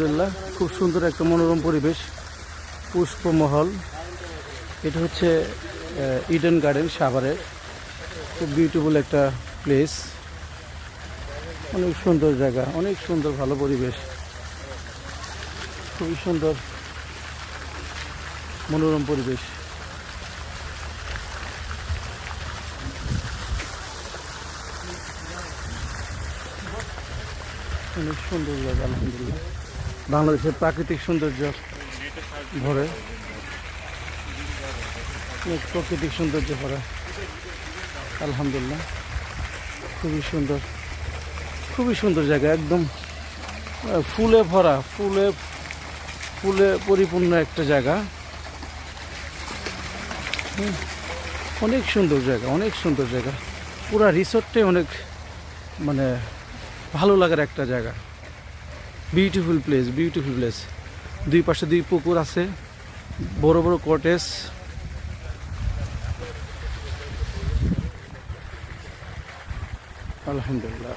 আলহামদুলিল্লাহ, খুব সুন্দর একটা মনোরম পরিবেশ, পুষ্পমহল। এটা হচ্ছে ইডেন গার্ডেন সাভারের। খুব বিউটিফুল একটা প্লেস, অনেক সুন্দর জায়গা, অনেক সুন্দর, ভালো পরিবেশ, খুবই সুন্দর মনোরম পরিবেশ। অনেক সুন্দর জায়গা আলহামদুলিল্লাহ। বাংলাদেশের প্রাকৃতিক সৌন্দর্য ভরে, অনেক প্রাকৃতিক সৌন্দর্য ভরা আলহামদুলিল্লাহ। খুবই সুন্দর, খুবই সুন্দর জায়গা, একদম ফুলে ভরা, ফুলে ফুলে পরিপূর্ণ একটা জায়গা। অনেক সুন্দর জায়গা, অনেক সুন্দর জায়গা। পুরা রিসোর্টটাই অনেক মানে ভালো লাগার একটা জায়গা। Beautiful place, beautiful place. দুই পাশে দুই পুকুর আছে, বড় বড় কটেজ। আলহামদুলিল্লাহ।